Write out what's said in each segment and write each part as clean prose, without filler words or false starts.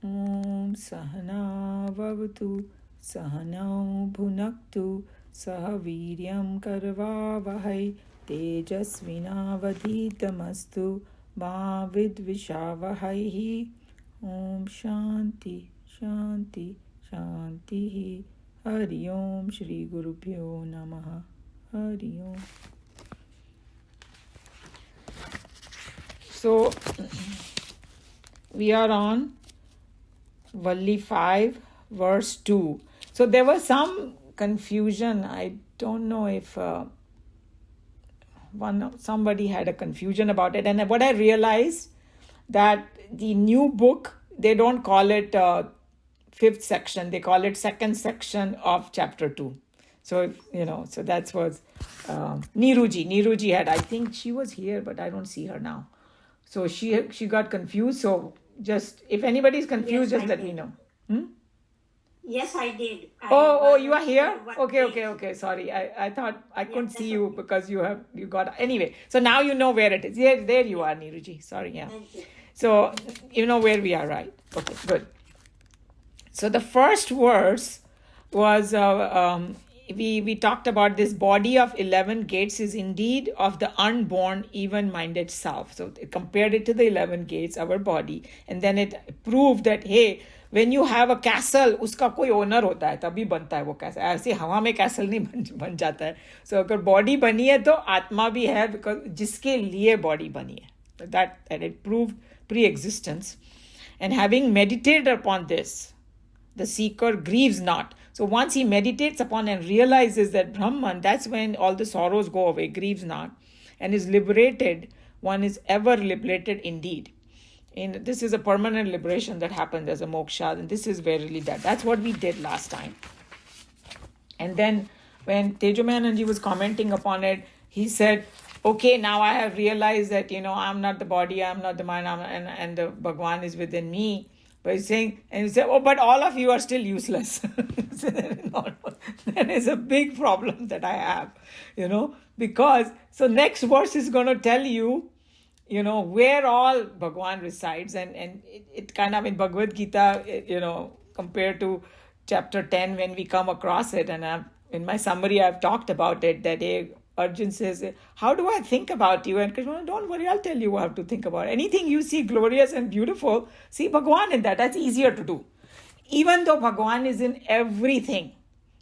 Om Sahana Vavatu Sahanau Bhunaktu Sahaviryam Karvavahai Tejasvinavadhitamastu Ma Vidvishavahai. Om Shanti Shanti Shanti. Hari Om Shri Guru Pyo Namaha. Hari Om. So we are on Valli 5, verse 2. So there was some confusion. I don't know if somebody had a confusion about it. And what I realized, that the new book, they don't call it fifth section. They call it second section of chapter 2. So, so that's what Niruji had. I think she was here, but I don't see her now. So she got confused. So just, if anybody's confused, just let me know. Yes, I did. Oh, you are here? Okay. Sorry. I thought I couldn't see you because you got, anyway. So now you know where it is. Yeah, there you are, Niruji. Sorry, yeah. Thank you. So you know where we are, right? Okay, good. So the first verse was, we talked about this body of 11 gates is indeed of the unborn, even-minded self. So it compared it to the 11 gates, our body. And then it proved that, hey, when you have a castle, उसका कोई owner होता है, तभी बनता है वो castle. ऐसे हवा में castle नहीं बन जाता है. So अगर body बनी है तो आत्मा भी है, because जिसके लिए body बनी है. That it proved pre-existence. And having meditated upon this, the seeker grieves not. So once he meditates upon and realizes that Brahman, that's when all the sorrows go away, grieves not, and is liberated, one is ever liberated indeed. And this is a permanent liberation that happens as a moksha, and this is verily that. That's what we did last time. And then when Tejomayananji was commenting upon it, he said, okay, now I have realized that, I'm not the body, I'm not the mind, and the Bhagwan is within me. But he's saying, and he said, oh, but all of you are still useless. There is a big problem that I have, because, so next verse is going to tell you, where all Bhagwan resides. And it kind of in Bhagavad Gita, compared to chapter 10, when we come across it, and in my summary, I've talked about it, that Arjun says, how do I think about you? And Krishna, don't worry, I'll tell you how to think about it. Anything you see glorious and beautiful, see Bhagwan in that. That's easier to do. Even though Bhagwan is in everything,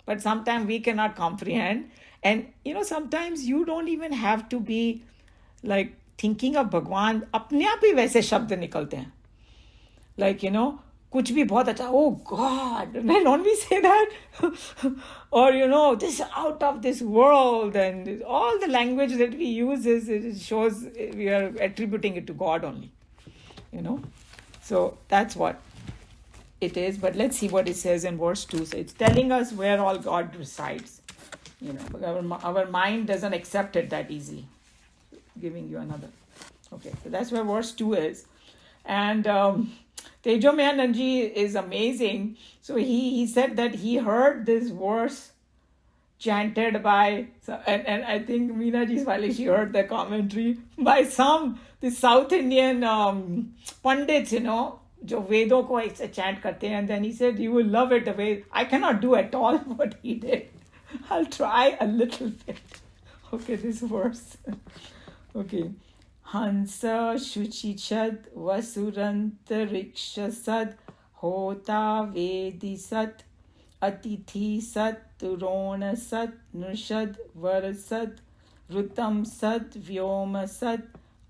but sometimes we cannot comprehend. And, sometimes you don't even have to be like thinking of Bhagwan. अपने आप ही वैसे शब्द निकलते हैं. Like, कुछ भी बहुत अच्छा, oh God, don't we say that? Or, this out of this world, and all the language that we use it shows we are attributing it to God only, So that's what it is. But let's see what it says in verse 2. So it's telling us where all God resides. Our mind doesn't accept it that easily. Giving you another. Okay, so that's where verse 2 is. And Tejomayananji is amazing. So he said that he heard this verse chanted by, and I think Meenaji Swali, she heard the commentary by the South Indian Pandits, जो वेदों को ऐसे chant करते हैं. And then he said, you will love it the way, I cannot do at all what he did. I'll try a little bit. Okay, this verse. Okay. Hansa Shuchichad Vasurantariksha Sad Hota Vedi Sat Atithi Sat Turona Sat Nushad Varasat Rutam Sat Vyoma Sat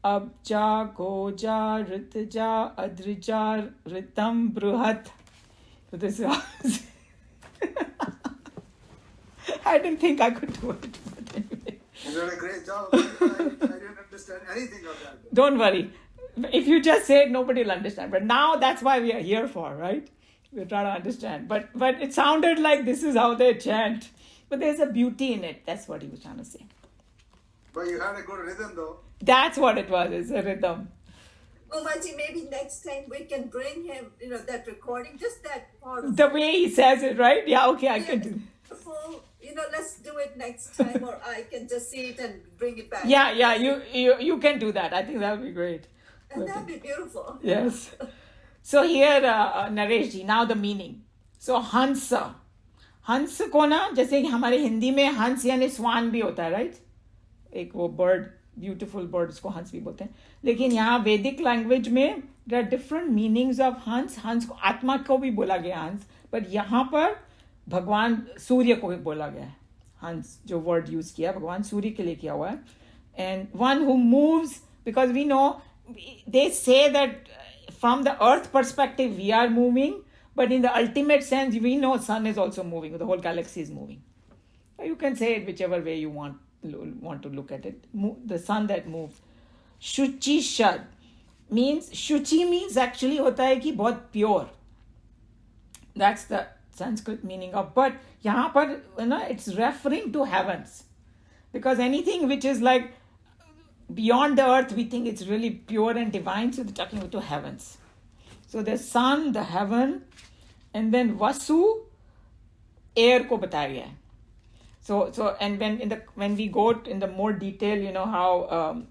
Abja Goja Ritja Adrija Ritam Bruhat. So this is I didn't think I could do it, but anyway. You did a great job. I didn't understand anything of that. Don't worry. If you just say it, nobody will understand. But now that's why we are here for, right? We're trying to understand. But it sounded like this is how they chant. But there's a beauty in it. That's what he was trying to say. But you had a good rhythm, though. That's what it was. It's a rhythm. Oh, Maji, maybe next time we can bring him, that recording, just that part. The way he says it, right? Yeah, okay, I can do. Full, let's do it next time, or I can just see it and bring it back. Yeah, you can do that. I think that would be great. And that would be beautiful. Yes. So here, Naresh ji, now the meaning. So Hansa. हंस को ना, जैसे कि हमारे हिंदी में हंस यानी स्वान भी होता है, राइट? एक वो बर्ड, ब्यूटीफुल बर्ड, उसको हंस भी बोलते हैं. लेकिन यहाँ वैदिक लैंग्वेज में there are different meanings of hans. हंस को आत्मा को भी बोला गया हंस, बट यहाँ पर भगवान सूर्य को भी बोला गया है हंस. जो वर्ड यूज किया भगवान सूर्य के लिए किया हुआ है. And one who moves, because we know, they say that from the earth perspective we are moving, but in the ultimate sense we know sun is also moving, the whole galaxy is moving. You can say it whichever way you want to look at it. The sun that moves. Shuchi Shad means, Shuchi means actually hota hai ki bahut pure. That's the Sanskrit meaning of, but yahan par, it's referring to heavens, because anything which is like beyond the earth, we think it's really pure and divine, so they're talking about the heavens. So the sun, the heaven, and then Vasu, air ko bataya gaya hai. So and when we go in the more detail, how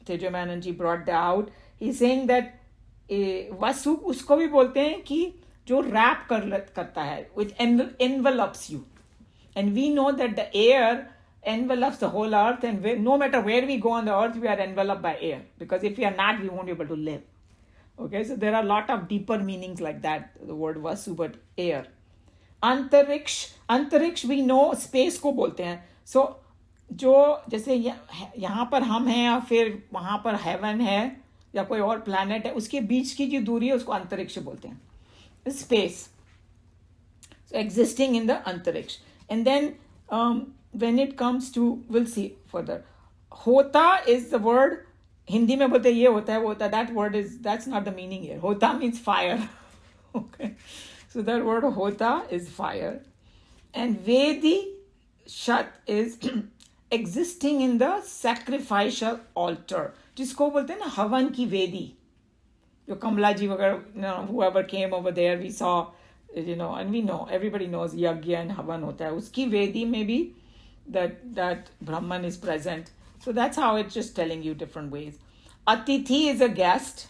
Tejamananji brought that out, he's saying that Vasu usko bhi bolte hain ki jo wrap karta hai, which envelops you. And we know that the air envelops the whole earth, and no matter where we go on the earth, we are enveloped by air, because if we are not, we won't be able to live. Okay, so there are a lot of deeper meanings like that, the word Vasu, but air. अंतरिक्ष we know space को बोलते हैं. So जो जैसे यहाँ पर हम हैं या फिर वहाँ पर heaven है या कोई और planet है, उसके बीच की जो दूरी है उसको अंतरिक्ष बोलते हैं. Space. So existing in the अंतरिक्ष. And then when it comes to, we'll see further. Hota is the word. Hindi में बोलते ये होता है वो होता है. That word is, that's not the meaning here. Hota means fire. Okay. So that word hota is fire. And Vedi Shat is existing in the sacrificial altar. जिसको बोलते हैं ना हवन की वेदी. जो कमला जी वगैरह, whoever came over there, we saw, and we know, everybody knows yagya and havan hota hai. Uski vedi में भी that Brahman is present. So that's how it's just telling you different ways. Atithi is a guest.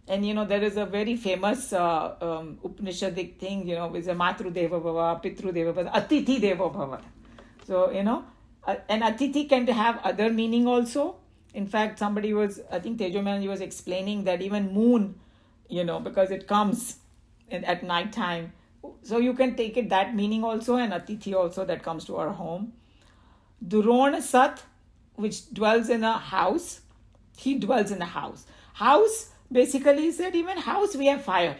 And there is a very famous Upanishadic thing, is a Matru Deva Bhava, Pitru Deva Bhava, Atithi Deva Bhava. So, and Atithi can have other meaning also. In fact, I think Tejomanji was explaining that even moon, because it comes at night time. So you can take it that meaning also, and Atithi also, that comes to our home. Durona Sat, which dwells in a house. He dwells in a house. House, basically, he said, even house we have fire.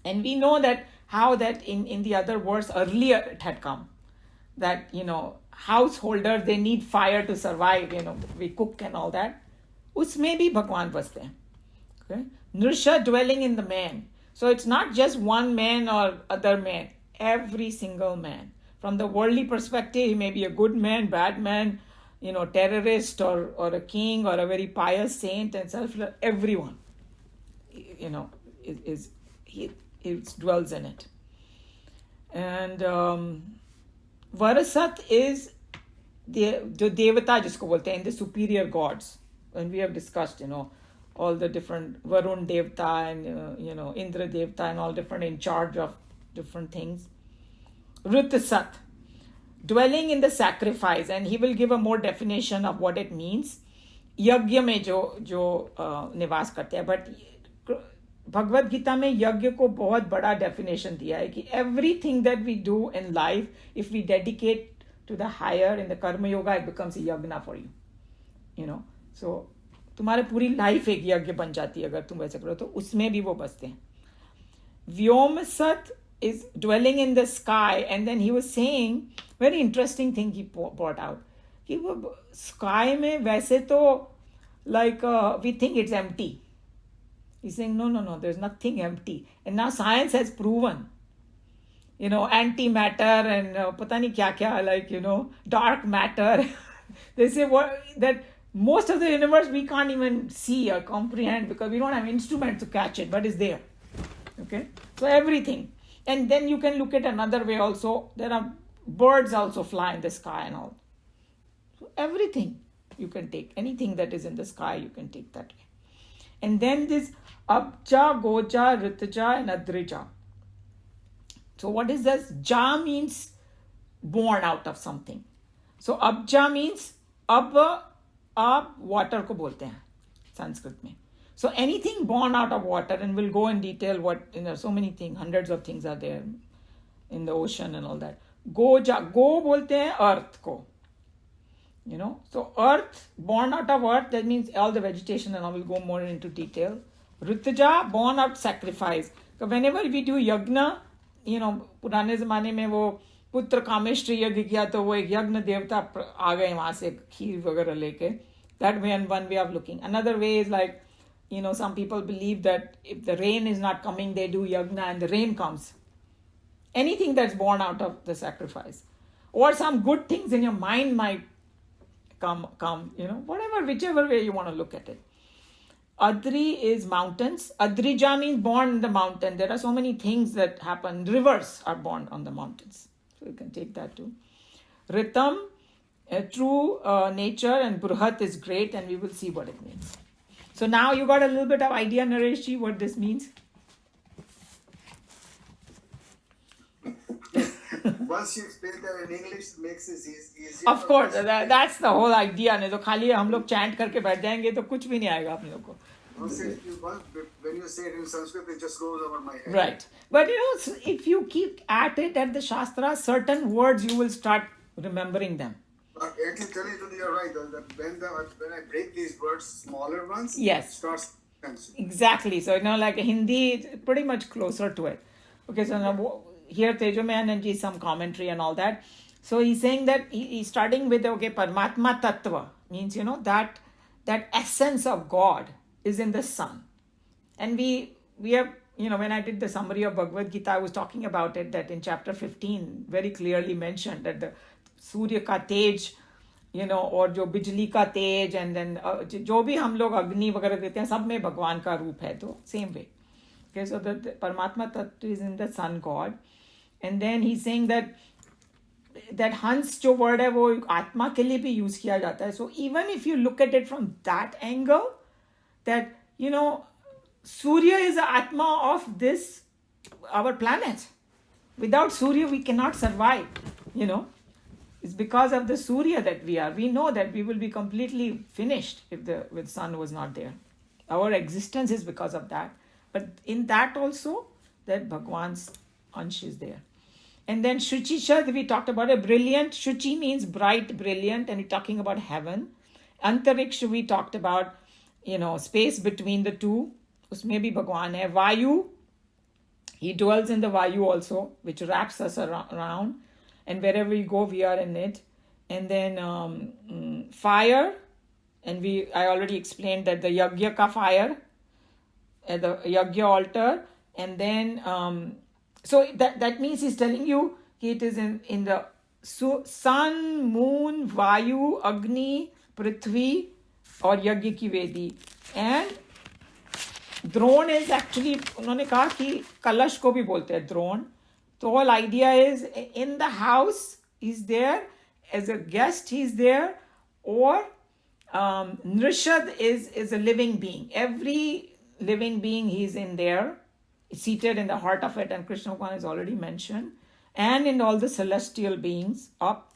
And we know that how that in the other verse earlier it had come. That, householders, they need fire to survive, we cook and all that. Usme bhi Bhagwan baste hain. Okay? Nrisha, dwelling in the man. So it's not just one man or other man. Every single man. From the worldly perspective, he may be a good man, bad man, terrorist or a king or a very pious saint and self-love. Everyone, it dwells in it. And Varasat is the Devata, jisko bolte hain, the superior gods. And we have discussed, all the different Varun Devta and, Indra Devta and all different in charge of different things. Rutasat, dwelling in the sacrifice, and he will give a more definition of what it means. Yagya में जो निवास करते हैं, but Bhagavad Gita में यज्ञ को बहुत बड़ा definition दिया है कि everything that we do in life, if we dedicate to the higher in the karma yoga, it becomes a yagna for you. So तुम्हारे पूरी लाइफ एक यज्ञ बन जाती है अगर तुम वैसे करो तो. उसमें भी वो बसते हैं. व्योम सत is dwelling in the sky, and then he was saying very interesting thing he brought out कि वो sky में वैसे तो like we think it's empty. He's saying no, there's nothing empty, and now science has proven antimatter and पता नहीं क्या क्या, like dark matter. They say that most of the universe we can't even see or comprehend because we don't have instruments to catch it, but it's there. Okay, so everything. And then you can look at another way also. There are birds also fly in the sky and all. So everything you can take. Anything that is in the sky, you can take that way. And then this Abja, Goja, Ritaja, and Adrija. So what is this? Ja means born out of something. So Abja means ab water ko bolte hain Sanskrit mein. So anything born out of water, and we'll go in detail what, so many things, hundreds of things are there in the ocean and all that. Goja, go bolte hain earth ko. So earth, born out of earth, that means all the vegetation, and I will go more into detail. Ritaja, born out sacrifice. So whenever we do yagna, पुराने ज़माने में वो पुत्र कामेष्टि यज्ञ किया तो वो एक यज्ञ देवता आ गए वहाँ से खीर वगैरह लेके. That way, and one way of looking. Another way is like, some people believe that if the rain is not coming, they do yagna and the rain comes. Anything that's born out of the sacrifice. Or some good things in your mind might come, whatever, whichever way you want to look at it. Adri is mountains. Adrija means born in the mountain. There are so many things that happen. Rivers are born on the mountains. So you can take that too. Ritam, true nature, and Burhat is great, and we will see what it means. So now you got a little bit of idea, Nareshji, what this means? Once you explain that in English, it makes it easier. Of course, that's the whole idea. नहीं तो खाली हम लोग chant करके बैठ जाएंगे तो कुछ भी नहीं आएगा अपने लोग को. When you say it in Sanskrit, it just goes over my head. Right. But if you keep at it at the Shastra, certain words you will start remembering them. Actually, you're right. That when I break these words, smaller ones, yes, it starts dancing. Exactly. So like Hindi, it's pretty much closer to it. Okay, so now here Tejo Mehananji some commentary and all that. So he's saying that he's starting with Paramatma Tattva means that essence of God is in the sun, and we have when I did the summary of Bhagavad Gita, I was talking about it, that in chapter 15 very clearly mentioned that the Surya ka tej, और जो बिजली का तेज, and then जो भी हम लोग अग्नि वगैरह देते हैं सब में भगवान का रूप है. तो same way. Okay, so the Paramatma Tattva is in the sun God, and then he's saying that हंस जो word है वो आत्मा के लिए भी यूज किया जाता है. So even if you look at it from that angle, that Surya is the Atma of this our planet. Without Surya we cannot survive. It's because of the Surya that we know that we will be completely finished if the sun was not there. Our existence is because of that. But in that also, that Bhagwan's ansh is there. And then Shuchi Shad, we talked about it, brilliant. Shuchi means bright, brilliant, and we're talking about heaven. Antariksha, we talked about, space between the two. Usme bhi Bhagwan hai. Vayu, he dwells in the Vayu also, which wraps us around. And wherever we go, we are in it. And then fire, and I already explained that the Yagya ka fire, the Yagya altar, and then so that means he's telling you it is in the sun, moon, Vayu, Agni, Prithvi, or Yagya ki Vedi. And Dron is actually, उन्होंने कहा कि कलश को भी बोलते हैं Drona. The whole idea is in the house he's there, as a guest he's there, or Nrishad is a living being. Every living being he's in there, seated in the heart of it, and Krishna Bhagavan is already mentioned, and in all the celestial beings up.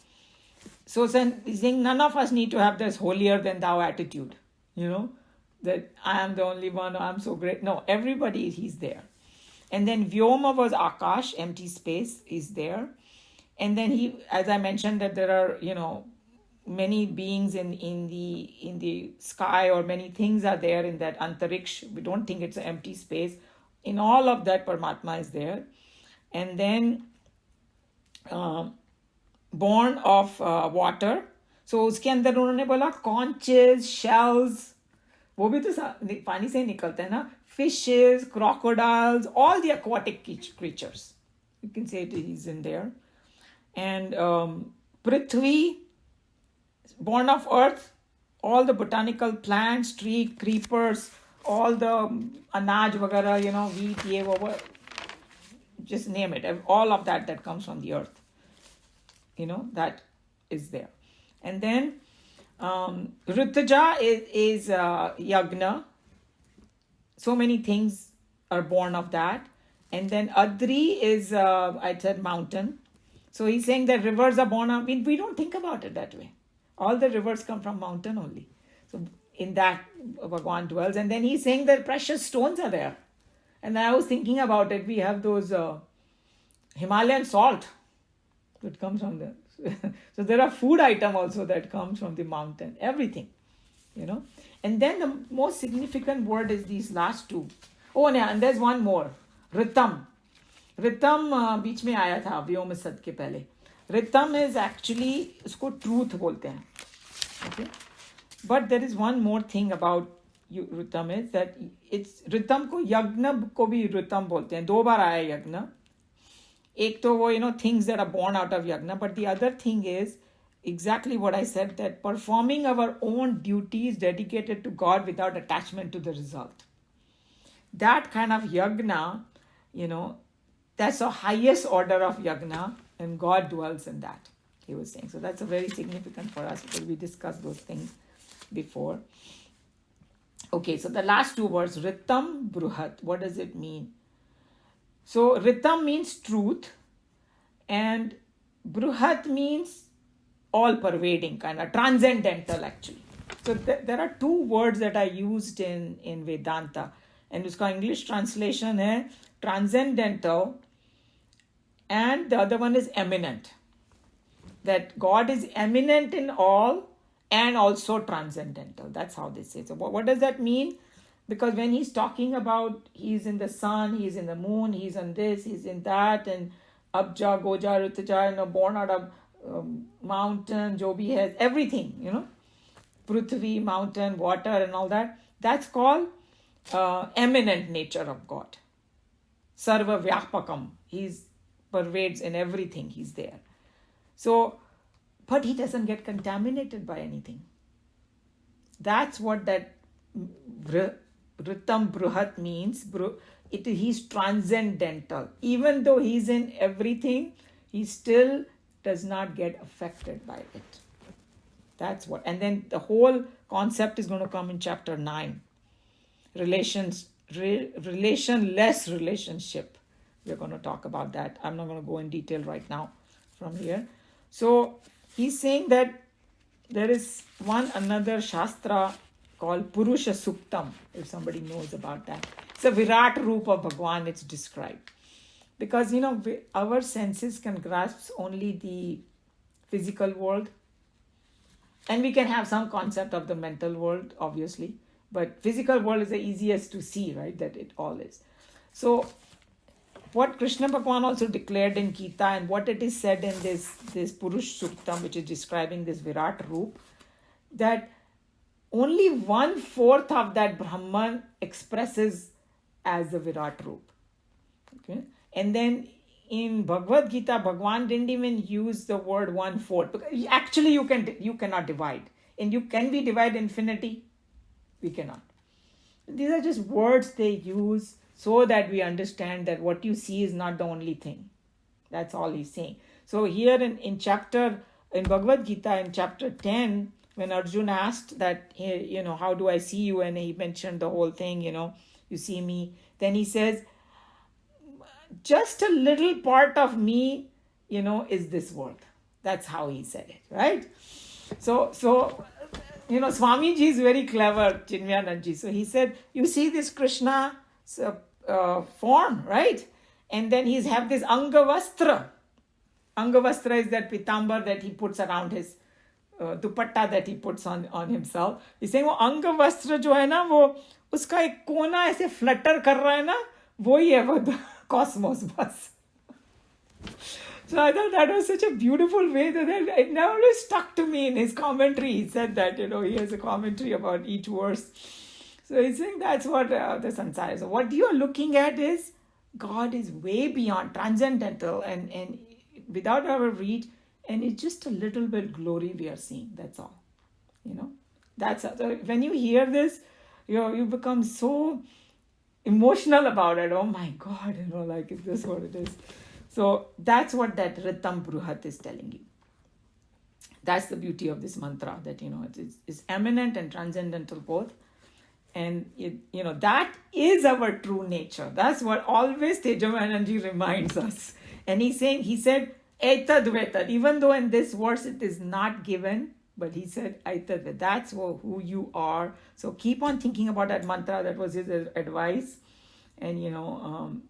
So he's saying none of us need to have this holier than thou attitude, that I am the only one, I'm so great. No, everybody he's there. And then Vyoma was Akash, empty space is there. And then as I mentioned, that there are, many beings in the sky, or many things are there in that Antariksh. We don't think it's an empty space. In all of that, Paramatma is there. And then born of water. So उसके अंदर उन्होंने बोला conches, shells, वो भी तो पानी से ही निकलते हैं ना. Fishes, crocodiles, all the aquatic creatures. You can say he's in there. And Prithvi, born of earth, all the botanical plants, tree, creepers, all the anaj vagara, wheat, ye, just name it. All of that comes from the earth. That is there. And then Ritaja is Yagna. so many things are born of that. And then Adri is, I said, mountain. So he's saying that rivers are born of, we don't think about it that way. All the rivers come from mountain only. So in that, Bhagwan dwells. And then he's saying that precious stones are there. And I was thinking about it. We have those Himalayan salt that comes from there. So there are food item also that comes from the mountain. Everything, you know. And then the most significant word is these last two. Oh, and there's one more. Ritam. Ritam बीच में आया था व्योम सद के पहले. Ritam is actually, उसको truth बोलते हैं. Okay. But there is one more thing about Ritam is that it's Ritam को यज्ञ को भी Ritam बोलते हैं. 2 बार आया यज्ञ. एक तो वो things that are born out of yagna, but the other thing is exactly what I said, that performing our own duties dedicated to God without attachment to the result. That kind of yagna, that's the highest order of yagna, and God dwells in that, he was saying. So that's a very significant for us because we discussed those things before. Okay, so the last 2 words, Ritam, Bruhat, what does it mean? So Ritam means truth, and Bruhat means all-pervading, kind of transcendental actually. So there are 2 words that are used in Vedanta, and uska English translation hai transcendental, and the other one is eminent. That God is eminent in all and also transcendental. That's how they say. So what does that mean? Because when he's talking about he's in the sun, he's in the moon, he's in this, he's in that, and Abja, Goja, Ritaja, born out of mountain, jo bhi has, everything, Prithvi, mountain, water and all that, that's called eminent nature of God. Sarva Vyapakam, he's pervades in everything, he's there. So, but he doesn't get contaminated by anything. That's what that Ritam Bruhat means. He's transcendental. Even though he's in everything, he still does not get affected by it. That's what. And then the whole concept is going to come in chapter 9. Relationless relationship. We're going to talk about that. I'm not going to go in detail right now from here. So he's saying that there is another Shastra called Purusha Suktam, if somebody knows about that. It's a Virat Roop of Bhagwan, it's described. Because, our senses can grasp only the physical world. And we can have some concept of the mental world, obviously. But physical world is the easiest to see, right? That it all is. So, what Krishna Bhagwan also declared in Geeta, and what it is said in this Purush Suktam, which is describing this Virat Roop, that only 1/4 of that Brahman expresses as the Virat Roop. Okay? And then in Bhagavad Gita, Bhagwan didn't even use the word 1/4. Because actually, you cannot divide. And can we divide infinity? We cannot. These are just words they use so that we understand that what you see is not the only thing. That's all he's saying. So here in Bhagavad Gita, in chapter 10, when Arjuna asked that, how do I see you? And he mentioned the whole thing, you see me. Then he says, just a little part of me, is this world. That's how he said it, right? So Swamiji is very clever, Chinmayanandji. So he said, you see this Krishna form, right? And then he's have this Angavastra. Angavastra is that pitambar that he puts around his dupatta that he puts on himself. He's saying, वो अंगवस्त्र जो है ना, वो उसका एक कोना ऐसे flutter कर रहा है ना, वो ही है वो cosmos बस. So I thought that was such a beautiful way that it never stuck to me in his commentary. He said that, he has a commentary about each verse. So he's saying that's what the sansara is. So what you are looking at is God is way beyond, transcendental and without our reach, and it's just a little bit glory we are seeing. That's all. That's when you hear this, you become so emotional about it. Oh my God, is this what it is? So that's what that Ritam Bruhat is telling you. That's the beauty of this mantra, that, it's eminent and transcendental both. And that is our true nature. That's what always Tejavananji reminds us. And he said, Etad vetad. Even though in this verse it is not given, but he said, Etad vetad. That's who you are. So keep on thinking about that mantra. That was his advice. And,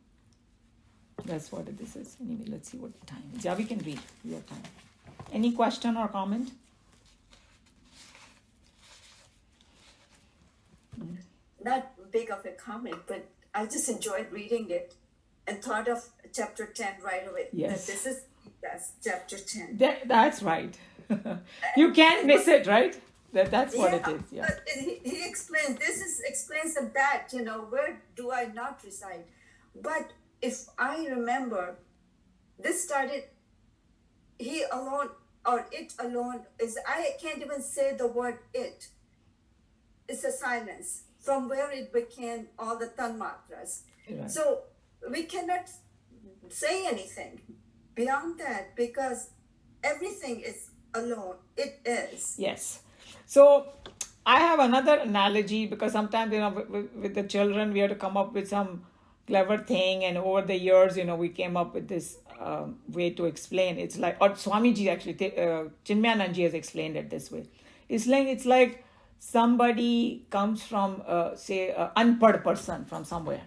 that's what this is. Anyway, let's see what the time is. Yeah, we can read. We have time. Any question or comment? Not big of a comment, but I just enjoyed reading it and thought of chapter 10 right away. Yes. That this is chapter 10. That's right. You can't miss it, right? That's what it is. Yeah. But he explains, explains that, where do I not reside? But if I remember, this started, he alone or it alone is, I can't even say the word it. It's a silence from where it became all the tanmatras. Right. So we cannot say anything beyond that because everything is alone. It is. Yes. So I have another analogy because sometimes, with the children, we have to come up with some clever thing. And over the years, we came up with this way to explain. It's like, or Swamiji actually, Chinmayananji has explained it this way. It's like somebody comes from, say, an unpad person from somewhere.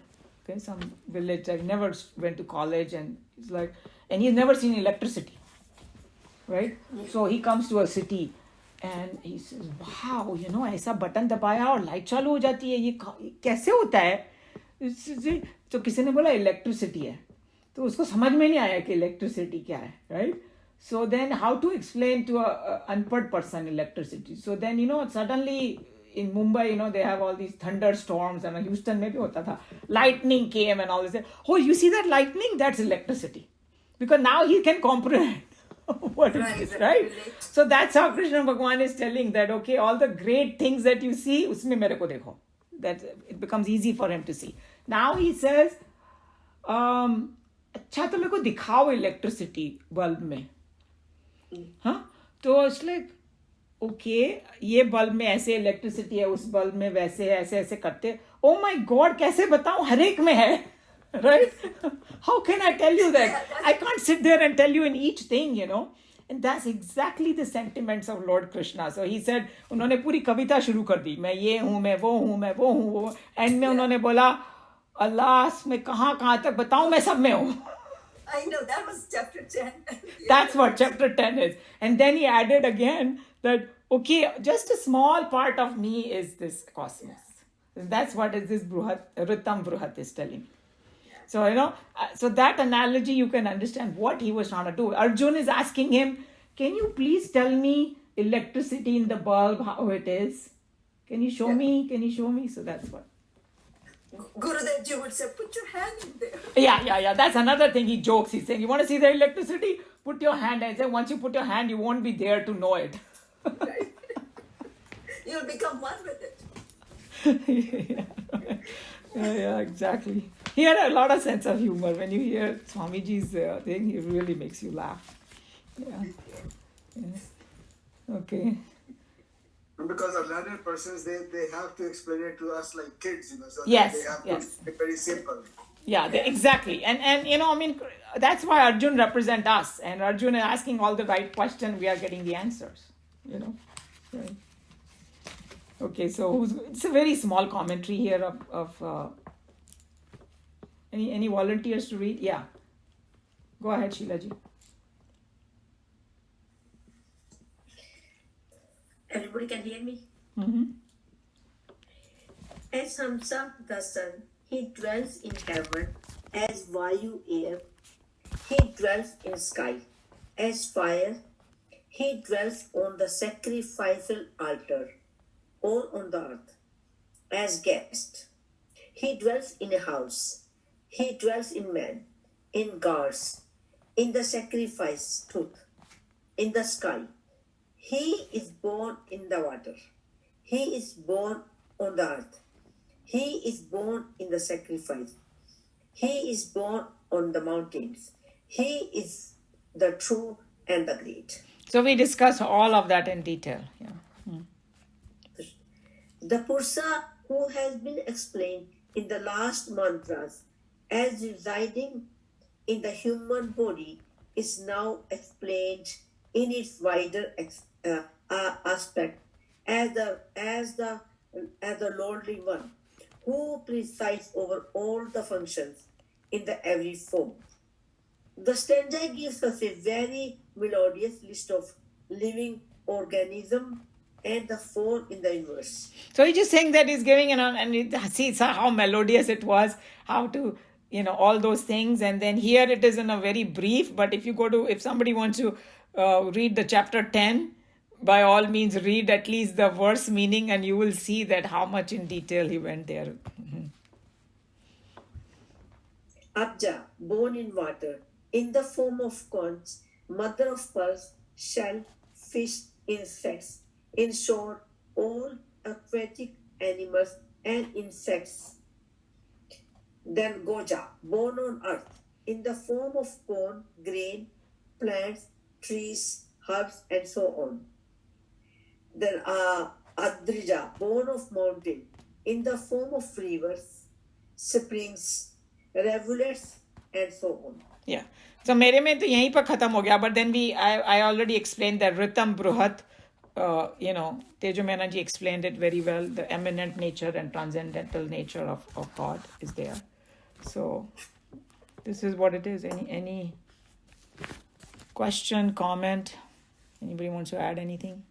Okay, some village that never went to college, and it's like, and he's never seen electricity, right? So he comes to a city, and he says, "Wow, ऐसा button दबाया और light चालू हो जाती है, ये कैसे होता है?" तो किसी ने बोला इलेक्ट्रिसिटी है, तो उसको समझ में नहीं आया कि इलेक्ट्रिसिटी क्या है, right? So then how to explain to a unpad person electricity? So then, suddenly in Mumbai, they have all these thunderstorms, and Houston maybe hota tha. Lightning came and all this. Oh, you see that lightning? That's electricity. Because now he can comprehend what it is, right? So that's how Krishna Bhagwan is telling that, okay, all the great things that you see, usme mere ko dekho. That it becomes easy for him to see. Now he says, अच्छा तो मेरे को दिखाओ electricity bulb में. हाँ, तो it's like okay, ये bulb में ऐसे इलेक्ट्रिसिटी है, उस बल्ब में वैसे है, ऐसे ऐसे करते. ओ माय गॉड, कैसे बताऊं, हर एक में है, right? How can I tell you that? I can't sit there and tell you in each thing, and that's exactly the sentiments of lord Krishna. So he said, उन्होंने पूरी कविता शुरू कर दी, मैं ये हूं, मैं वो हूं, मैं वो हूं, वो. एंड में उन्होंने बोला, अल्लाह मैं कहाँ तक बताऊं, मैं सब में हूं. I know, that was chapter 10. That's what chapter 10 is. And then he added again that, okay, just a small part of me is this cosmos. And that's what is this Ritam Bruhat is telling. So, so that analogy, you can understand what he was trying to do. Arjun is asking him, can you please tell me electricity in the bulb, how it is? Can you show me? Can you show me? So that's what. Gurudev Ji would say, put your hand in there. Yeah. That's another thing he jokes. He's saying, you want to see the electricity? Put your hand. And once you put your hand, you won't be there to know it. Right. You'll become one with it. Yeah, exactly. He had a lot of sense of humor. When you hear Swamiji's thing, it really makes you laugh. Yeah. Okay. Because of learned persons, they have to explain it to us like kids, so yes, they have yes. to make it very simple. Yeah, exactly. And that's why Arjun represent us. And Arjun is asking all the right questions, we are getting the answers, Right. Okay, so it's a very small commentary here of any volunteers to read? Yeah. Go ahead, Sheila ji. Everybody can hear me? Mm-hmm. As Hamsa, the sun, he dwells in heaven. As Vayu, air, he dwells in sky. As fire, he dwells on the sacrificial altar or on the earth. As guest, he dwells in a house. He dwells in man, in gods, in the sacrifice truth, in the sky. He is born in the water. He is born on the earth. He is born in the sacrifice. He is born on the mountains. He is the true and the great. So we discuss all of that in detail. Yeah. The Pursa who has been explained in the last mantras as residing in the human body, is now explained in its wider aspect as the Lordly One, who presides over all the functions in the every form. The stanza gives us a very melodious list of living organisms and the four in the universe. So he's just saying that he's giving see how melodious it was, how to, all those things. And then here it is in a very brief, but if somebody wants to read the chapter 10, by all means read at least the verse meaning, and you will see that how much in detail he went there. Abja, born in water, in the form of corns, mother of pearls, shell, fish, insects, in short, all aquatic animals and insects. Then Goja, born on earth, in the form of corn, grain, plants, trees, herbs, and so on. Then Adrija, born of mountain, in the form of rivers, springs, rivulets, and so on. Yeah. So मेरे में तो यहीं पर खत्म हो गया, but then I already explained that Ritam Bruhat, Tejo Menaji explained it very well. The eminent nature and transcendental nature of God is there. So this is what it is. Any question, comment? Anybody wants to add anything?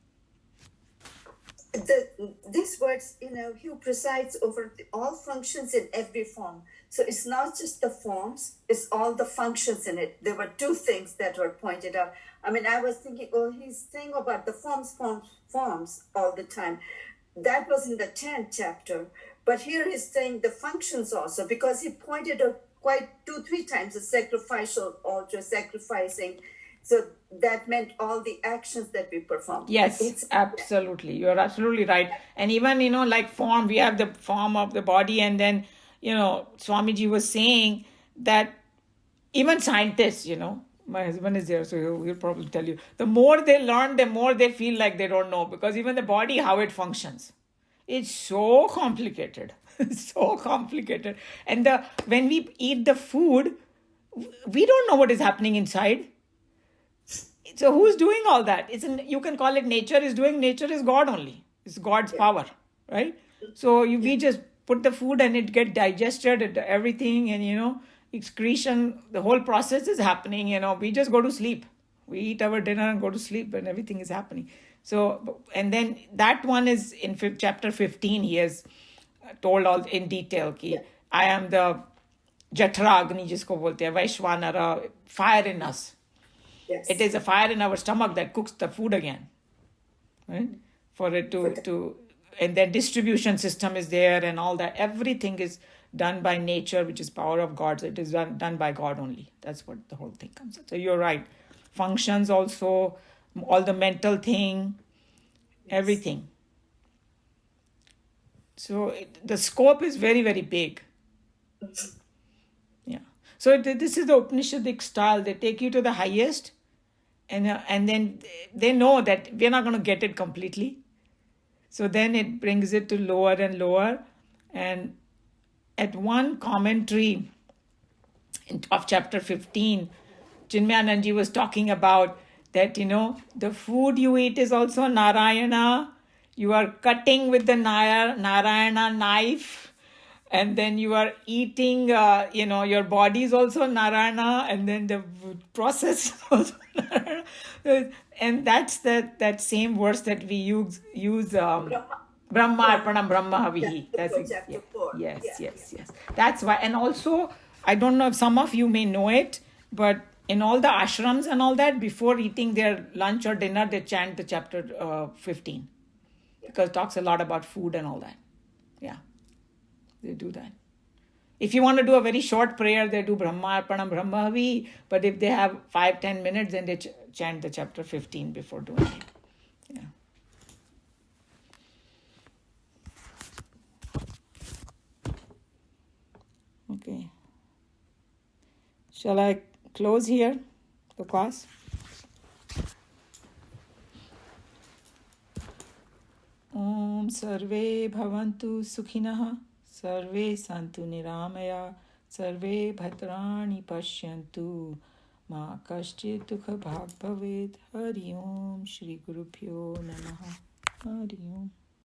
These words, he presides over all functions in every form. So it's not just the forms, it's all the functions in it. There were two things that were pointed out. I mean, I was thinking, he's saying about the forms all the time. That was in the 10th chapter. But here he's saying the functions also, because he pointed out quite 2-3 times the sacrificial altar, sacrificing. So that meant all the actions that we perform. Yes, absolutely. You're absolutely right. And even, like form, we have the form of the body. And then, Swamiji was saying that even scientists, my husband is there, so he'll probably tell you, the more they learn, the more they feel like they don't know. Because even the body, how it functions, it's so complicated. So complicated. And when we eat the food, we don't know what is happening inside. So who's doing all that? You can call it nature is doing. Nature is God only. It's God's power, right? So we just put the food and it get digested, everything, and excretion. The whole process is happening. We just go to sleep. We eat our dinner and go to sleep, and everything is happening. So, and then that one is in chapter 15. He has told all in detail. Ki, I am the Jatra Agni, jisko bolte hai, Vaishwanara, fire in us. Yes. It is a fire in our stomach that cooks the food again, right? For it to and then distribution system is there and all that. Everything is done by nature, which is power of God. So it is done by God only. That's what the whole thing comes out. So you're right. Functions also, all the mental thing, everything. So the scope is very, very big. Yeah. So this is the Upanishadic style. They take you to the highest. And then they know that we're not going to get it completely. So then it brings it to lower and lower. And at one commentary of chapter 15, Chinmayananji was talking about that, the food you eat is also Narayana. You are cutting with the Narayana knife. And then you are eating, your body is also Narayana, and then the process is also Narayana. And that's that same verse that we use Brahma Arpanam Brahma Havihi. That's chapter 4. Yes. That's why. And also, I don't know if some of you may know it, but in all the ashrams and all that, before eating their lunch or dinner, they chant the chapter 15. Because it talks a lot about food and all that. Yeah. They do that. If you want to do a very short prayer, they do Brahma Arpanam Brahma Havi. But if they have 5-10 minutes, then they chant the chapter 15 before doing it. Yeah. Okay. Shall I close here the class? Om सर्वे भवन्तु सुखिनः सर्वे सन्तु निरामया सर्वे भद्राणि पश्यन्तु मा कश्चित् दुःखभाग् भवेत् हरि ओम श्री गुरुभ्यो नमः हरि ओम